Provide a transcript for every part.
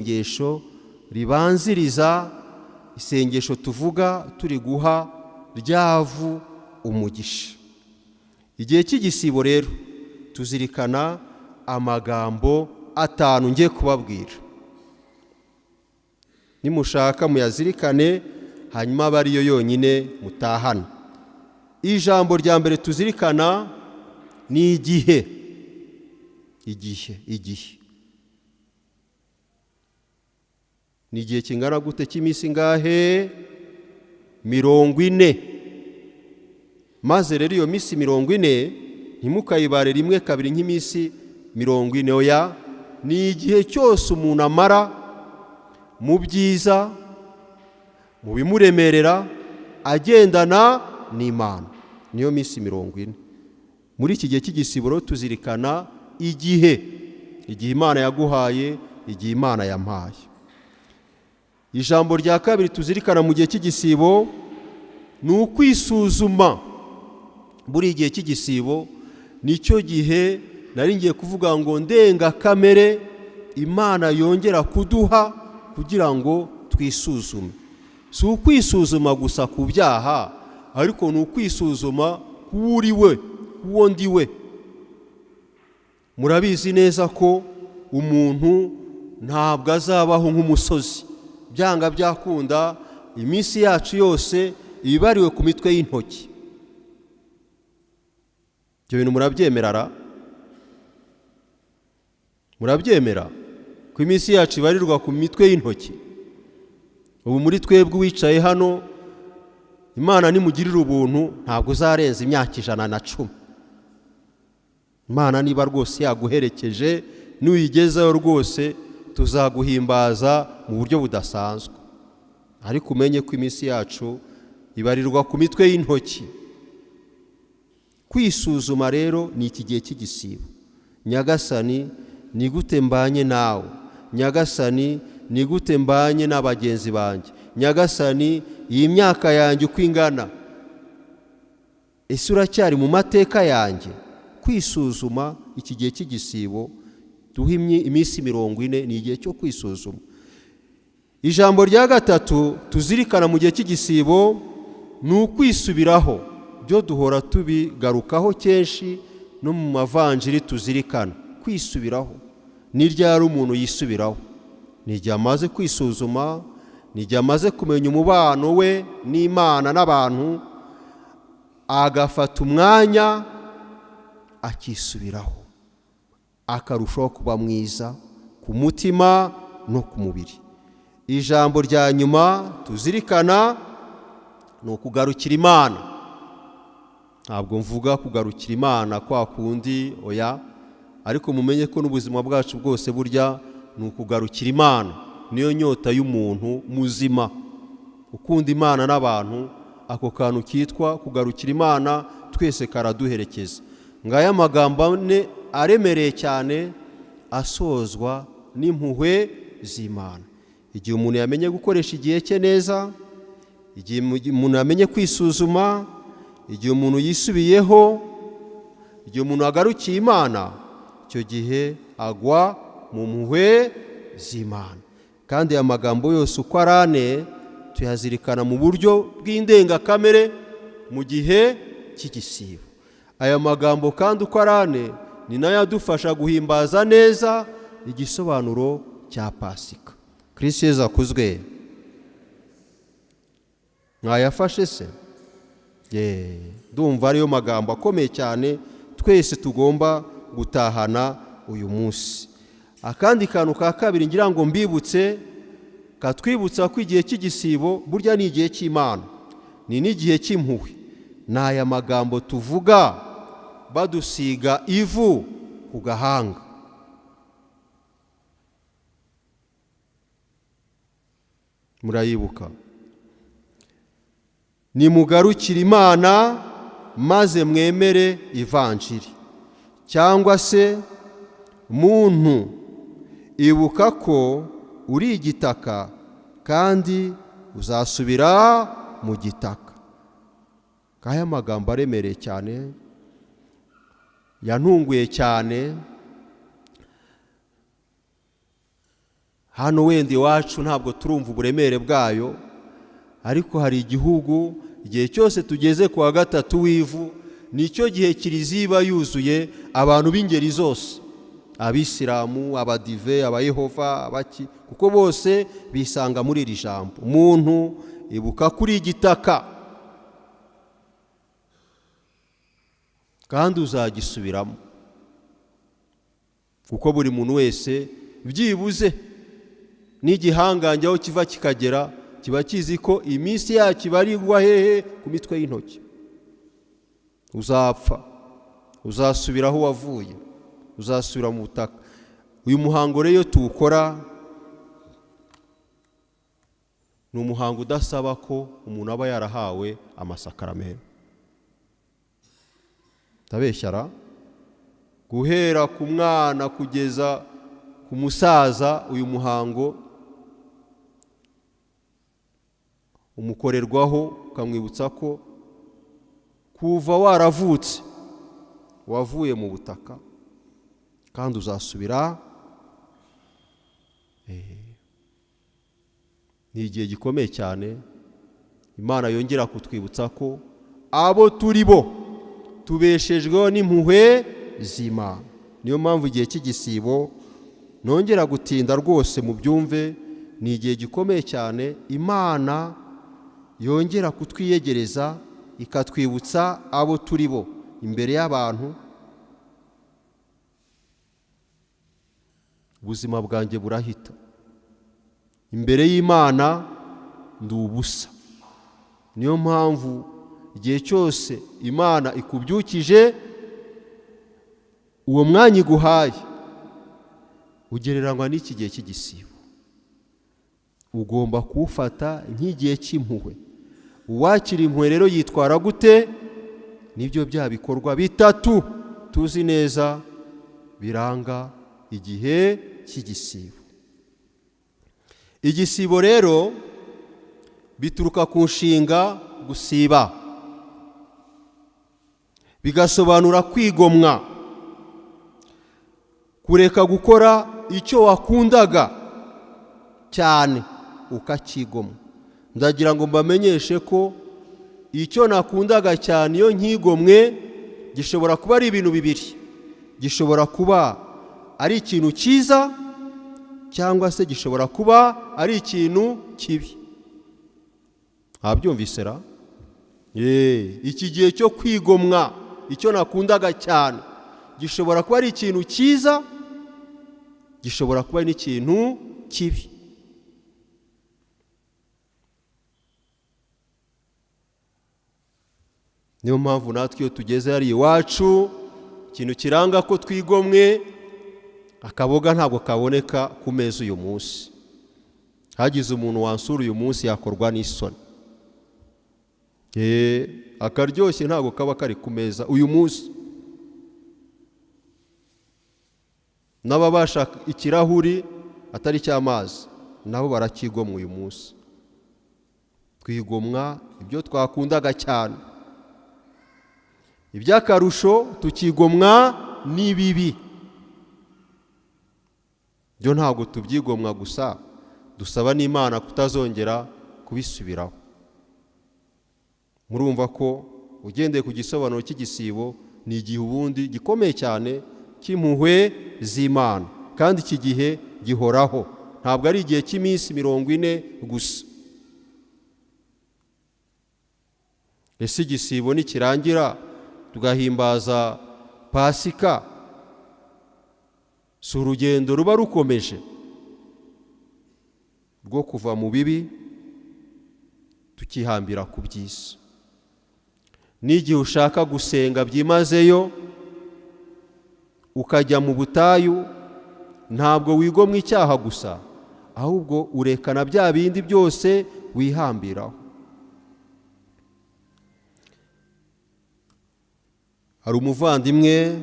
isengesho ribanziriza isengesho tuvuga turi guha ryavu umugisha. Igihe cy'igisibo rero tuzirikana amagambo 5 ngiye kubabwira. Nimushaka muyazirikane hanyuma bariyo yonyine mutahana. Ijambo rya mbere tuzirikana ni igihe. Ni igihe kingana gute cy'iminsi ngahe? 40. Maze rero iyo minsi 40 ntimukayibare rimwe kabiri nk'iminsi 40. Oya, ni igihe cyose umuntu amara mu byiza, mu bimuremerera, agendana n'Imana. Niyo minsi 40. Muri iki gihe cy'igisibo tuzirikana igihe Imana yaguhaye, igihe Imana yampaye. Ijambo rya kabiri tuzirikana mu gihe cy'igisibo ni ukwisuzuma. Buri gihe cy'igisibo nicyo gihe nari ngiye kuvuga ngo ndenga kamere Imana yongera kuduha kugira ngo twisuzume. Si ukwisuzuma gusa ku byaha, ariko ni ukwisuzuma kuwuriwe, kuwo ndiwe. Murabizi neza ko umuntu ntabwo azabaho nk'umusozi. Byanga byakunda iminsi yacu yose ibariwe ku mitwe y'intoki. Ibyo bintu murabyemera? Murabyemera ko iminsi yacu ibarirwa ku mitwe y'intoki? Ubu muri twebwe wicaye hano, Imana nimugirira ubuntu ntabwo uzarenza imyaka 110. Imana niba rwose yaguherekeje nuyigezayo rwose tuzaguhimbaza mu buryo budasanzwe. Ariko umenye ko iminsi yacu ibarirwa ku mitwe y'intoki. Kwisuzuma rero ni iki gihe cy'igisibo. Nyagasani, ni gute mbanye nawe? Nyagasani, ni gute mbanye n'abagenzi banjye? Nyagasani, iyi myaka yanjye uko ingana, ese uracyari mu mateka yanjye? Kwisuzuma iki gihe cy'igisibo duhimye iminsi 40 ni igihe cyo kwisuzuma. Ijambo rya gatatu tuzirikana mu gihe cy'igisibo ni ukwisubiraho. Byo duhora tubigarukaho kenshi no mu mavanjiri tuzirikana. Kwisubiraho ni ryari umuntu yisubiraho? Ni igihe amaze kwisuzuma, ni igihe amaze kumenya umubano we n'Imana n'abantu, agafata umwanya akisubiraho, akarushaho kuba mwiza ku mutima no ku mubiri. Ijambo rya nyuma tuzirikana ni ukugarukira Imana. Ntabwo mvuga kugarukira Imana kwa kundi, oya, ariko mumenye ko n'ubuzima bwacu bwose burya ni ukugarukira Imana. Niyo nyota y'umuntu muzima. Ukunda Imana n'abantu, ako kantu kitwa kugarukira Imana twese karaduherekeza. Ngaya magambo 4 aremereye cyane asozwa n'impuhwe z'Imana. Igihe umuntu yamenye gukoresha igihe cye neza, igihe umuntu yamenye kwisuzuma, igihe umuntu yisubiyeho, igihe umuntu agarukiye Imana, icyo gihe agwa mu mpuhwe z'Imana. Kandi aya magambo yose uko arane tuyazirikana mu buryo bw'indengakamere mu gihe cy'igisibo. Aya magambo kandi uko arane ni nayo adufasha guhimbaza neza igisobanuro cya Pasika. Kristo Yesu akuzwe. Mwayafashe se? Ndumva ariyo magambo akomeye cyane twese tugomba gutahana uyu munsi. Akandi kantu ka kabiri ngira ngo mbibutse, katwibutsa ko igihe cy'igisibo burya ni igihe cy'Imana, ni n'igihe cy'impuhwe. N'aya magambo tuvuga badusiga ivu ku gahanga. Murayibuka? Nimugarukire Imana maze mwemere ivanjiri. Cyangwa se muntu, ibuka ko uri igitaka kandi uzasubira mu gitaka. Kaya magambo aremereye cyane, yantunguye cyane. hano wenda iwacu ntabwo turumva uburemere bwayo, ariko hari igihugu igihe cyose tugeze ku wa gatatu w'ivu nicyo gihe kiliziya iba yuzuye abantu b'ingeri zose, abisilamu, abadive, abayehova, abaki, kuko bose bisanga muri iri jambo, umuntu ibuka kuri igitaka kandi uzagisubiramo, kuko buri muntu wese byibuze n'igihangange aho kiva kikagera kiba kizi ko iminsi yacyo ibarirwa hehe ku mitwe y'intoki. Uzapfa, uzasubira aho wavuye, uzasubira mu butaka. Uyu muhango rero tuwukora ni umuhango udasaba ko umuntu aba yarahawe amasakaramentu. Tabeshyara guhera ku mwana kugeza ku musaza, uyu muhango umukorerwaho ukamwibutsa ko kuva waravutse wavuye mu butaka kandi uzasubira. Ni igihe gikomeye cyane Imana yongera kutwibutsa ko abo turi bo tubeshejweho n'impuhwe z'Imana. Niyo mpamvu igihe cy'igisibo nongera gutinda rwose mu byumve, ni igihe gikomeye cyane Imana yongera kutwiyegereza ikatwibutsa abo turi bo imbere y'abantu. Ubuzima bwanjye burahita, imbere y'Imana ndi ubusa. Niyo mpamvu igihe cyose Imana ikubyukije, uwo mwanya iguhaye ugereranywa n'iki gihe cy'igisibo, ugomba kuwufata nk'igihe cy'impuhwe. Uwakira impuhwe rero yitwara gute? Nibyo bya bikorwa bitatu tuzi neza biranga igihe cy'igisibo. Igisibo rero bituruka ku nshinga gusiba, bigasobanura kwigomwa, kureka gukora icyo wakundaga cyane ukakigomwa. Ndagira ngo mbamenyeshe ko icyo nakundaga cyane iyo nkigomwe gishobora kuba ari ibintu bibiri. Gishobora kuba ari ikintu cyiza cyangwa se gishobora kuba ari ikintu kibi. Abyumvise ra? Iki gihe cyo kwigomwa icyo nakundaga cyane gishobora kuba ari ikintu cyiza, gishobora kuba n'ikintu kibi. Niyo mpamvu natwe iyo tugeze hari iwacu, ikintu kiranga ko twigomwe, akaboga ntabwo kaboneka ku meza uyu munsi. Hagize umuntu wansura uyu munsi yakorwa n'isoni. Akaryoshye ntabwo kaba kari ku meza uyu munsi. N'ababasha ikirahuri atari cy'amazi nabo barakigomwa uyu munsi. Twigomwa ibyo twakundaga cyane. Iby'akarusho tukigomwa n'ibibi. Byo ntabwo tubyigomwa gusa, dusaba n'Imana kutazongera kubisubiraho. Murumva ko ugendeye ku gisobanuro cy'igisibo ni igihe ubundi gikomeye cyane cy'impuhwe z'Imana, kandi iki gihe gihoraho, ntabwo ari igihe cy'iminsi 40 gusa. Ese igisibo nikirangira tugahimbaza Pasika, si urugendo ruba rukomeje rwo kuva mu bibi tukihambira ku byiza. N'igihe ushaka gusenga byimazeyo ukajya mu butayu, ntabwo wigomwa icyaha gusa, ahubwo urekana bya bindi byose wihambiraho. Hari umuvandimwe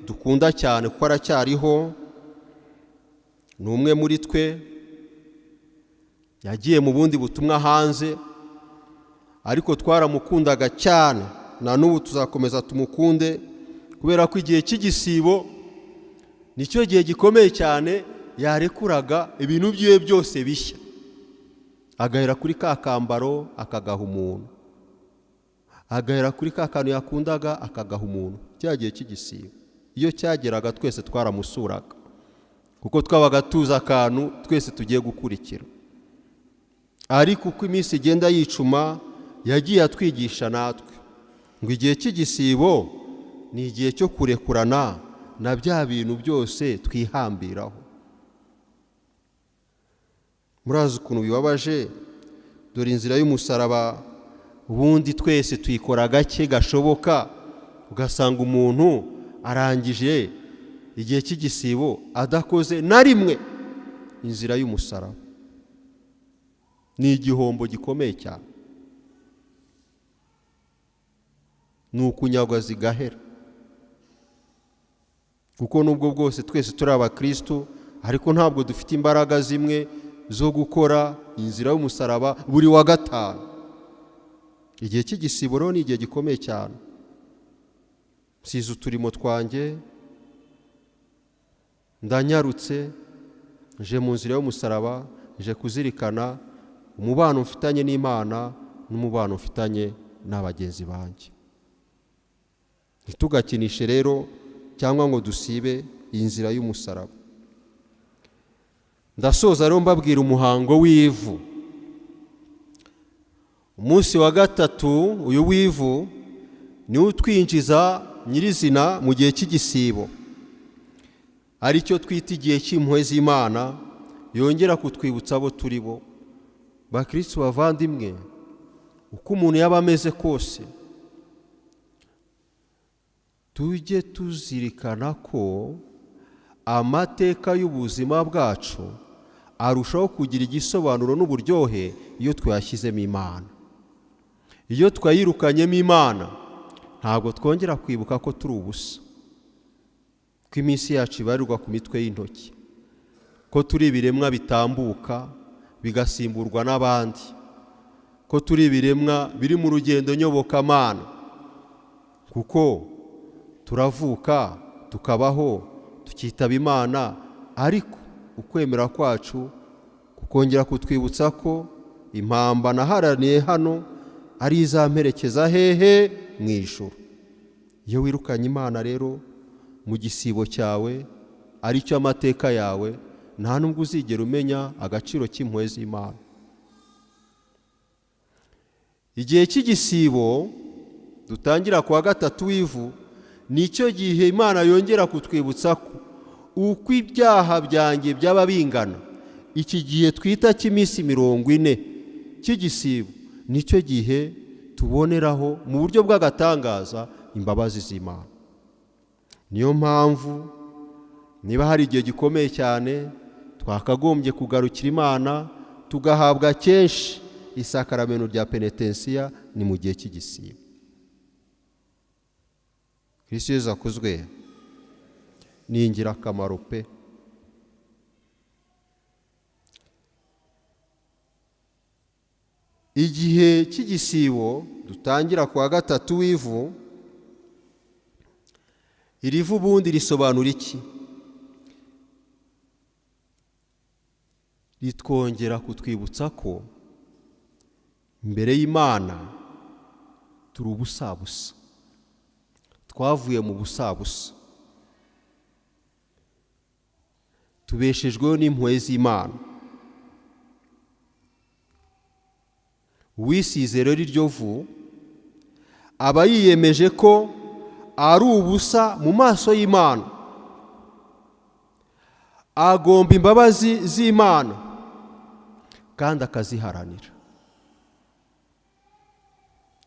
dukunda cyane kuko aracyariho, ni umwe muri twe, yagiye mu bundi butumwa hanze, ariko twaramukundaga cyane, na n'ubu tuzakomeza tumukunde, kubera ko igihe cy'igisibo nicyo gihe gikomeye cyane yarekuraga ibintu byiwe byose bishya, agahera kuri ka kambaro akagaha umuntu, agahera kuri ka kantu yakundaga akagaha umuntu. Cya gihe cy'igisibo iyo cyageraga twese twaramusuraga, kuko twabaga tuzi akantu twese tugiye gukurikira. Ariko uko iminsi igenda yicuma yagiye atwigisha natwe ngo igihe cy'igisibo ni igihe cyo kurekurana na bya bintu byose twihambiraho. Murazi ukuntu bibabaje, dore inzira y'umusaraba ubundi twese tuyikora gake gashoboka, ugasanga umuntu arangije igihe cy'igisibo adakoze na rimwe inzira y'umusaraba. Ni igihombo gikomeye cyane, ni ukunyagwa zigahera. Kuko nubwo bwose twese turi abakristo, ariko ntabwo dufite imbaraga zimwe zo gukora inzira y'umusaraba buri wa gatanu. Igihe cy'igisibo rero ni igihe gikomeye cyane. Size uturimo twanjye, ndanyarutse nje mu nzira y'umusaraba, nje kuzirikana umubano mfitanye n'Imana n'umubano mfitanye n'abagenzi banjye. Ntitugakinishe rero cyangwa ngo dusibe iyi nzira y'umusaraba. Ndasoza rero mbabwira umuhango w'ivu. Umunsi wa gatatu uyu w'ivu ni utwinjiza nyirizina mu gihe cy'igisibo, ari cyo twita igihe cy'impuhwe z'Imana, yongera kutwibutsa abo turi bo. Bakristo bavandimwe, uko umuntu yaba ameze kose, tujye tuzirikana ko amateka y'ubuzima bwacu arushaho kugira igisobanuro n'uburyohe iyo twayashyizemo Imana. Iyo twayirukanyemo Imana, ntabwo twongera kwibuka ko turi ubusa, ko iminsi yacu ibarirwa ku mitwe y'intoki, ko turi ibiremwa bitambuka bigasimburwa n'abandi, ko turi ibiremwa biri mu rugendo nyobokamana, kuko turavuka tukabaho tukitaba Imana, ariko ukwemera kwacu kukongera kutwibutsa ko impamba naharaniye hano ari izamperekeza hehe mu ijuru. Iyo wirukanye Imana rero mu gisibo cyawe, ari cyo amateka yawe, nta nubwo uzigera umenya agaciro k'impuhwe z'Imana. Igihe cy'igisibo dutangira ku wa gatatu w'ivu, nicyo gihe Imana yongera kutwibutsa ko uko ibyaha byanjye byaba bingana, iki gihe twita cy'iminsi 40 cy'igisibo nicyo gihe tuboneraho mu buryo bw'agatangaza imbabazi z'Imana. Niyo mpamvu niba hari igihe gikomeye cyane twakagombye kugarukira Imana, tugahabwa kenshi isakaramento rya penetensiya, ni mu gihe cy'igisibo. Kristo Yesu akuzwe, ni ingirakamaro pe. Igihe cy'igisibo dutangira ku wa gatatu w'ivu, iri vu ubundi risobanura iki? Ritwongera kutwibutsa ko imbere y'Imana turi ubusabusa, twavuye mu busabusa, tubeshejweho n'impuhwe z'Imana. Uwisize rero iryo vu aba yiyemeje ko ari ubusa mu maso y'Imana, agomba imbabazi z'Imana kandi akaziharanira.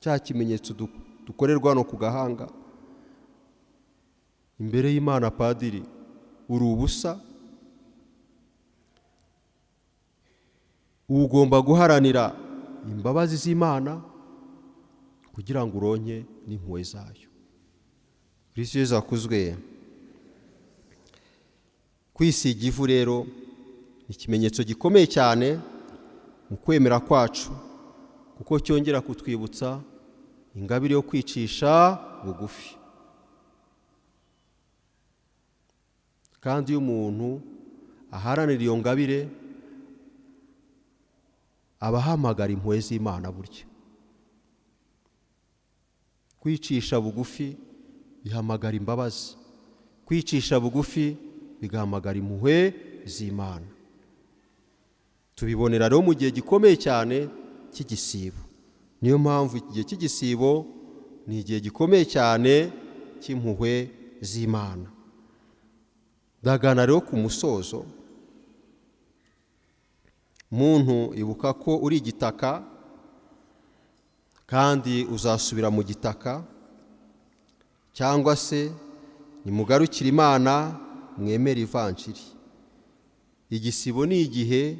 Cya kimenyetso dukorerwa no ku gahanga imbere y'Imana, padiri uri ubusa, ugomba guharanira imbabazi z'Imana kugira ngo uronke n'impuhwe zayo. Kristo Yesu akuzwe. Kwisiga ivu rero ni ikimenyetso gikomeye cyane mu kwemera kwacu, kuko cyongera kutwibutsa ingabire yo kwicisha bugufi. Kandi iyo umuntu aharanira iyo ngabire abahamagara impuhwe z'Imana. Burya kwicisha bugufi bihamagara imbabazi, kwicisha bugufi bigahamagara impuhwe z'Imana. Tubibonera rero mu gihe gikomeye cyane cy'igisibo. Niyo mpamvu igihe cy'igisibo ni igihe gikomeye cyane cy'impuhwe z'Imana. Ndagana rero ku musozo, muntu ibuka ko uri igitaka kandi uzasubira mu gitaka, cyangwa se nimugarukire Imana mwemere ivanjiri. Igisibo ni igihe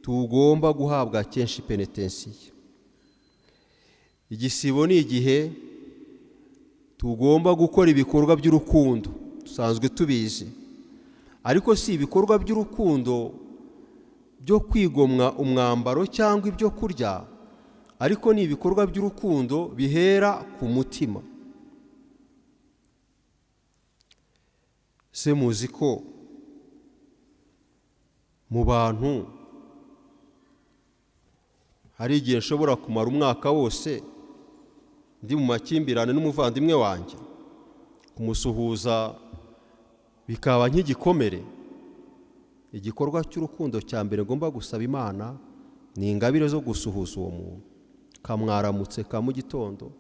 tugomba guhabwa kenshi penetensiya. Igisibo ni igihe tugomba gukora ibikorwa by'urukundo, dusanzwe tubizi, ariko si ibikorwa by'urukundo byo kwigomwa umwambaro cyangwa ibyo kurya, ariko ni ibikorwa by'urukundo bihera ku mutima. Se muzi ko mu bantu hari igihe nshobora kumara umwaka wose ndi mu makimbirane n'umuvandimwe wanjye, kumusuhuza bikaba nk'igikomere. Igikorwa cy'urukundo cya mbere ngomba gusaba Imana ni ingabire zo gusuhuza uwo muntu, kamwaramutse ka mu gitondo,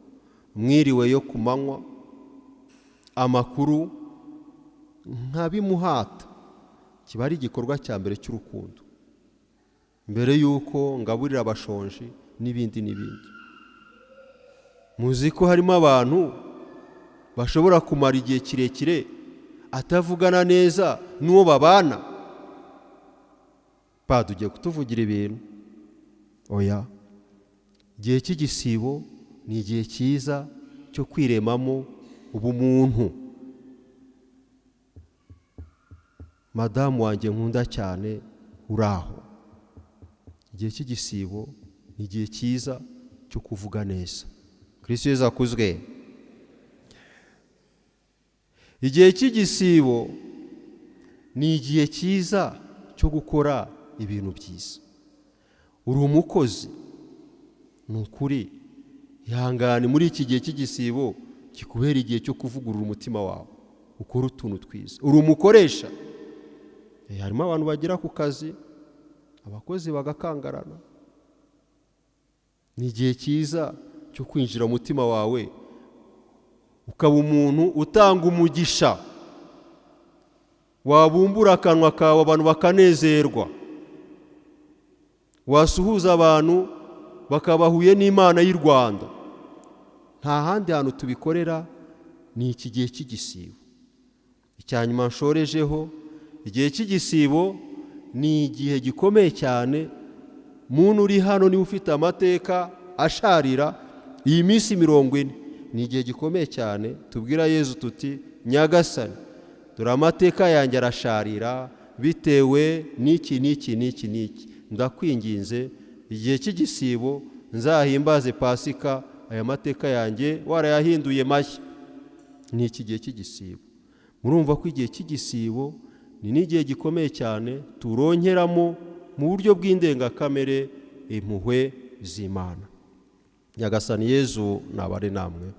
mwiriwe yo ku manywa, amakuru nkabimuhata. Kiba ari igikorwa cya mbere cy'urukundo, mbere y'uko ngaburira abashonji n'ibindi n'ibindi. Muzi ko harimo abantu bashobora kumara igihe kirekire atavugana neza n'uwo babana. Tugiye kutuvugira ibintu? Oya. Igihe cy'igisibo ni igihe cyiza cyo kwiremamo ubumuntu. Madamu wanjye nkunda cyane uraho. Igihe cy'igisibo ni igihe cyiza cyo kuvuga neza. Kristo Yesu akuzwe. Igihe cy'igisibo ni igihe cyiza cyo gukora ibintu byiza. Uri umukozi, ni ukuri ihangane muri iki gihe cy'igisibo kikubera igihe cyo kuvugurura umutima wawe, ukora utuntu twiza. Uri umukoresha, harimo abantu bagera ku kazi, abakozi bagakangarana. Ni igihe cyiza cyo kwinjira mu mutima wawe ukaba umuntu utanga umugisha, wabumbura akanwa kawe abantu bakanezerwa, wasuhuza abantu bakabahuye n'Imana y'u Rwanda. Nta handi hantu tubikorera, ni iki gihe cy'igisibo. Icyanyuma nshorejeho, igihe cy'igisibo ni igihe gikomeye cyane. Muntu uri hano niwe ufite amateka asharira, iyi minsi 40 ni igihe gikomeye cyane. Tubwira Yezu tuti, Nyagasani, dore amateka yanjye arasharira bitewe n'iki n'iki n'iki n'iki. Ndakwinginze igihe cy'igisibo nzahimbaze Pasika, aya mateka yanjye warayahinduye mashya. Ni iki gihe cy'igisibo. Murumva ko igihe cy'igisibo ni n'igihe gikomeye cyane turonkeramo mu buryo bw'indengakamere impuhwe z'Imana. Nyagasani Yezu nabare namwe.